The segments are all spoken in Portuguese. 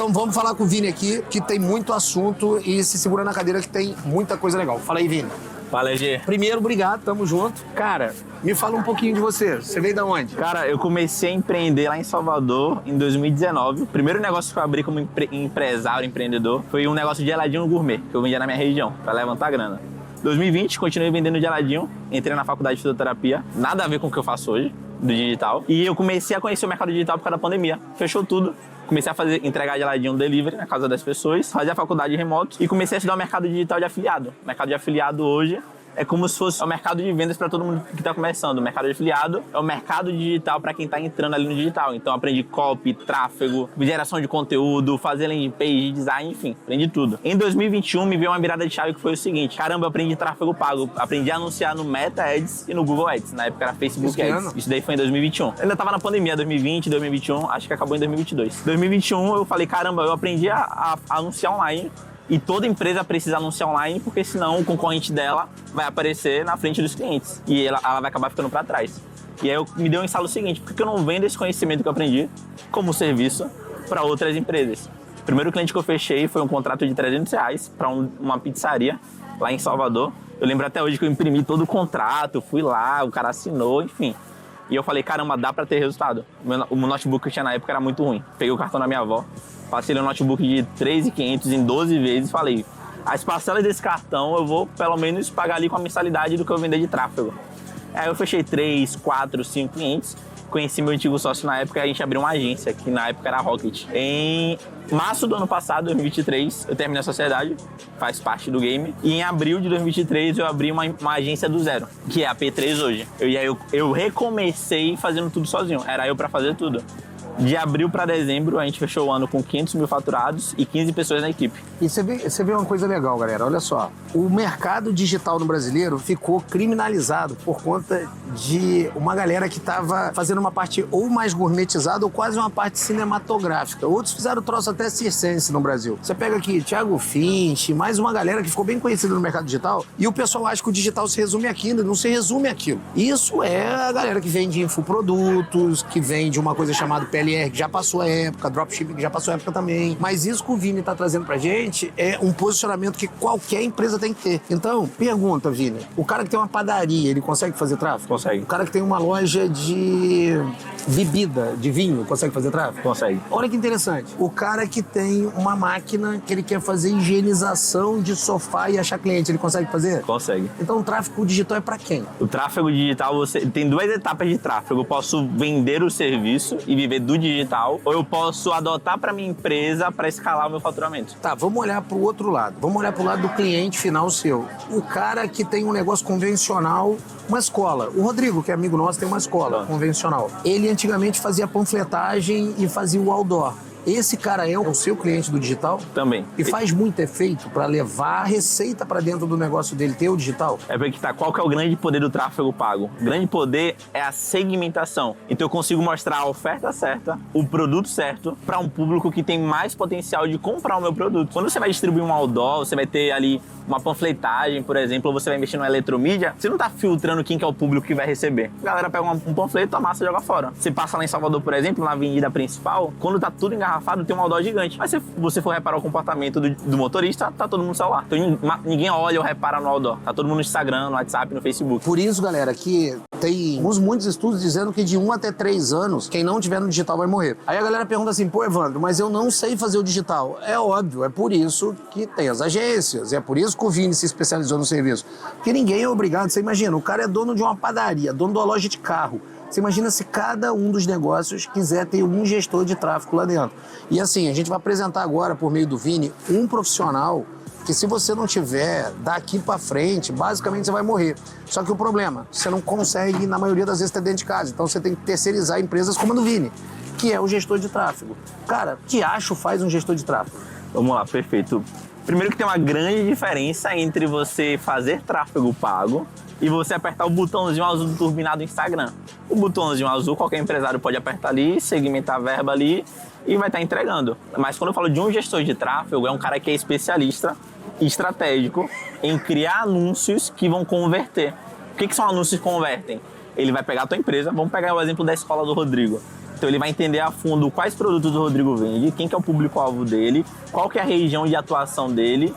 Então vamos falar com o Vini aqui, que tem muito assunto e se segura na cadeira que tem muita coisa legal. Fala aí, Vini. Fala, EG. Primeiro, obrigado, tamo junto. Cara, me fala um pouquinho de você. Você veio da onde? Cara, eu comecei a empreender lá em Salvador em 2019. O primeiro negócio que eu abri como empresário, empreendedor, foi um negócio de geladinho gourmet, que eu vendia na minha região, pra levantar grana. 2020, continuei vendendo geladinho, entrei na faculdade de fisioterapia, nada a ver com o que eu faço hoje, do digital. E eu comecei a conhecer o mercado digital por causa da pandemia. Fechou tudo. Comecei a entregar geladinho no delivery na casa das pessoas, fazer a faculdade remoto e comecei a estudar o mercado digital de afiliado. O mercado de afiliado hoje é como se fosse o mercado de vendas para todo mundo que está começando. O mercado de afiliado é o mercado digital para quem está entrando ali no digital. Então aprendi copy, tráfego, geração de conteúdo, fazer landing page, design, enfim, aprendi tudo. Em 2021 me veio uma virada de chave que foi o seguinte: caramba, eu aprendi tráfego pago, aprendi a anunciar no Meta Ads e no Google Ads. Na época era Facebook Ads. Isso daí foi em 2021. Eu ainda estava na pandemia, 2020, 2021, acho que acabou em 2022. 2021 eu falei, caramba, eu aprendi a anunciar online. E toda empresa precisa anunciar online, porque senão o concorrente dela vai aparecer na frente dos clientes. E ela vai acabar ficando para trás. E aí me deu um instalo seguinte: por que eu não vendo esse conhecimento que eu aprendi como serviço para outras empresas? O primeiro cliente que eu fechei foi um contrato de R$300 para uma pizzaria lá em Salvador. Eu lembro até hoje que eu imprimi todo o contrato, fui lá, o cara assinou, enfim. E eu falei, caramba, dá para ter resultado. O notebook que eu tinha na época era muito ruim. Peguei o cartão da minha avó, passei no notebook de R$3.500 em 12 vezes e falei, as parcelas desse cartão eu vou pelo menos pagar ali com a mensalidade do que eu vender de tráfego. Aí eu fechei 3, 4, 5 clientes. Conheci meu antigo sócio na época e a gente abriu uma agência, que na época era a Rocket. Em março do ano passado, 2023, eu terminei a sociedade, faz parte do game. E em abril de 2023 eu abri uma agência do zero, que é a P3 hoje. Eu recomecei fazendo tudo sozinho, era eu pra fazer tudo. De abril para dezembro, a gente fechou o ano com 500 mil faturados e 15 pessoas na equipe. E você vê uma coisa legal, galera. Olha só. O mercado digital no brasileiro ficou criminalizado por conta de uma galera que estava fazendo uma parte ou mais gourmetizada ou quase uma parte cinematográfica. Outros fizeram troço até circense no Brasil. Você pega aqui Thiago Finch, mais uma galera que ficou bem conhecida no mercado digital, e o pessoal acha que o digital se resume àquilo, não se resume àquilo. Isso é a galera que vende infoprodutos, que vende uma coisa chamada PLR, que já passou a época, dropshipping, que já passou a época também. Mas isso que o Vini tá trazendo pra gente é um posicionamento que qualquer empresa tem que ter. Então, pergunta, Vini, o cara que tem uma padaria, ele consegue fazer tráfego? Consegue. O cara que tem uma loja de bebida, de vinho, consegue fazer tráfego? Consegue. Olha que interessante. O cara que tem uma máquina que ele quer fazer higienização de sofá e achar cliente, ele consegue fazer? Consegue. Então, o tráfego digital é pra quem? O tráfego digital, você tem duas etapas de tráfego. Eu posso vender o serviço e viver do digital, ou eu posso adotar para minha empresa para escalar o meu faturamento. Tá, vamos olhar para o outro lado. Vamos olhar para o lado do cliente final seu. O cara que tem um negócio convencional, uma escola. O Rodrigo, que é amigo nosso, tem uma escola convencional. Ele antigamente fazia panfletagem e fazia o outdoor. Esse cara é o seu cliente do digital? Também. E faz muito efeito para levar a receita para dentro do negócio dele, ter o digital? É porque tá, qual que é o grande poder do tráfego pago? O grande poder é a segmentação. Então eu consigo mostrar a oferta certa, o produto certo, para um público que tem mais potencial de comprar o meu produto. Quando você vai distribuir um outdoor, você vai ter ali uma panfletagem, por exemplo, ou você vai investir numa eletromídia, você não tá filtrando quem que é o público que vai receber. A galera pega um panfleto, amassa e joga fora. Você passa lá em Salvador, por exemplo, na avenida principal, quando tá tudo engarrafado, tem um outdoor gigante. Mas se você for reparar o comportamento do motorista, tá todo mundo no celular. Então ninguém olha ou repara no outdoor. Tá todo mundo no Instagram, no WhatsApp, no Facebook. Por isso, galera, que tem muitos estudos dizendo que de 1 até 3 anos, quem não tiver no digital vai morrer. Aí a galera pergunta assim, pô, Evandro, mas eu não sei fazer o digital. É óbvio, é por isso que tem as agências, é por isso que o Vini se especializou no serviço. Porque ninguém é obrigado, você imagina, o cara é dono de uma padaria, dono de uma loja de carro. Você imagina se cada um dos negócios quiser ter um gestor de tráfego lá dentro. E assim, a gente vai apresentar agora, por meio do Vini, um profissional que se você não tiver daqui para frente, basicamente você vai morrer. Só que o problema, você não consegue, na maioria das vezes, ter dentro de casa. Então você tem que terceirizar empresas como a do Vini, que é o gestor de tráfego. Cara, que acho faz um gestor de tráfego? Vamos lá, perfeito. Primeiro que tem uma grande diferença entre você fazer tráfego pago e você apertar o botãozinho azul do turbinado do Instagram. O botãozinho azul, qualquer empresário pode apertar ali, segmentar a verba ali e vai estar entregando. Mas quando eu falo de um gestor de tráfego, é um cara que é especialista e estratégico em criar anúncios que vão converter. O que são anúncios que convertem? Ele vai pegar a tua empresa, vamos pegar o exemplo da escola do Rodrigo. Então ele vai entender a fundo quais produtos o Rodrigo vende, quem que é o público-alvo dele, qual que é a região de atuação dele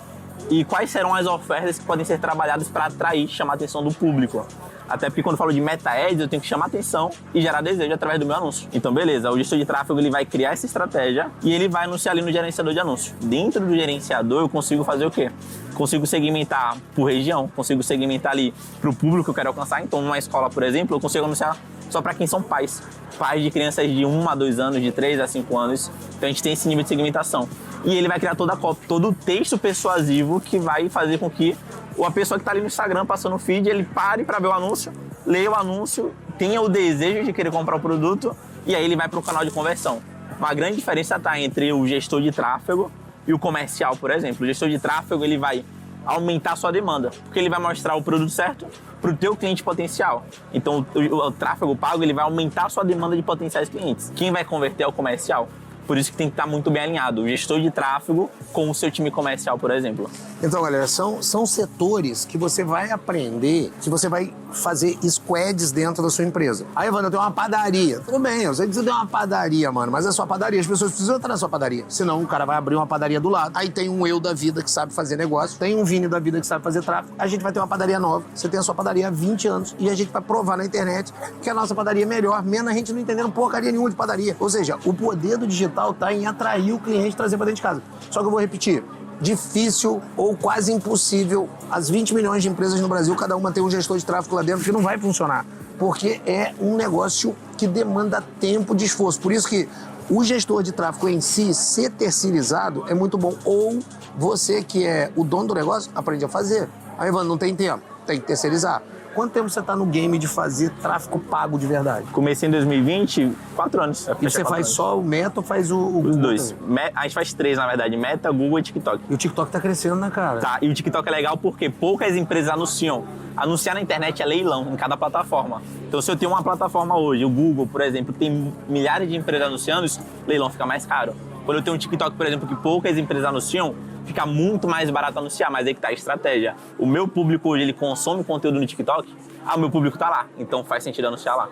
e quais serão as ofertas que podem ser trabalhadas para atrair, chamar a atenção do público. Até porque quando eu falo de meta-ads, eu tenho que chamar atenção e gerar desejo através do meu anúncio. Então, beleza, o gestor de tráfego ele vai criar essa estratégia e ele vai anunciar ali no gerenciador de anúncio. Dentro do gerenciador, eu consigo fazer o quê? Consigo segmentar por região, consigo segmentar ali para o público que eu quero alcançar. Então, numa escola, por exemplo, eu consigo anunciar só para quem são pais. Pais de crianças de 1 a 2 anos, de 3 a 5 anos. Então, a gente tem esse nível de segmentação. E ele vai criar toda a copy, todo o texto persuasivo que vai fazer com que a pessoa que está ali no Instagram, passando o feed, ele pare para ver o anúncio, leia o anúncio, tenha o desejo de querer comprar o produto e aí ele vai para o canal de conversão. Uma grande diferença está entre o gestor de tráfego e o comercial, por exemplo. O gestor de tráfego ele vai aumentar a sua demanda, porque ele vai mostrar o produto certo para o teu cliente potencial. Então o tráfego pago ele vai aumentar a sua demanda de potenciais clientes. Quem vai converter é o comercial. Por isso que tem que estar muito bem alinhado o gestor de tráfego com o seu time comercial, por exemplo. Então, galera, são setores que você vai aprender, que você vai fazer squads dentro da sua empresa. Aí, Evandro, eu tenho uma padaria. Tudo bem, eu sei que você tem uma padaria, mano, mas é sua padaria. As pessoas precisam entrar na sua padaria. Senão, o cara vai abrir uma padaria do lado. Aí tem um eu da vida que sabe fazer negócio, tem um Vini da vida que sabe fazer tráfego. A gente vai ter uma padaria nova. Você tem a sua padaria há 20 anos e a gente vai provar na internet que a nossa padaria é melhor, mesmo a gente não entendendo porcaria nenhuma de padaria. Ou seja, o poder do digital está em atrair o cliente e trazer para dentro de casa. Só que eu vou repetir. Difícil ou quase impossível as 20 milhões de empresas no Brasil, cada uma tem um gestor de tráfego lá dentro que não vai funcionar, porque é um negócio que demanda tempo de esforço. Por isso que o gestor de tráfego em si, ser terceirizado, é muito bom. Ou você que é o dono do negócio, aprende a fazer. Aí, Evandro, não tem tempo, tem que terceirizar. Quanto tempo você está no game de fazer tráfego pago de verdade? Comecei em 2020, 4 anos. E você faz só o Meta ou faz o Os dois. A gente faz 3, na verdade. Meta, Google e TikTok. E o TikTok tá crescendo, né, cara? Tá, e o TikTok é legal porque poucas empresas anunciam. Anunciar na internet é leilão em cada plataforma. Então, se eu tenho uma plataforma hoje, o Google, por exemplo, que tem milhares de empresas anunciando, leilão fica mais caro. Quando eu tenho um TikTok, por exemplo, que poucas empresas anunciam, fica muito mais barato anunciar, mas aí que tá a estratégia. O meu público hoje, ele consome conteúdo no TikTok, o meu público tá lá, então faz sentido anunciar lá.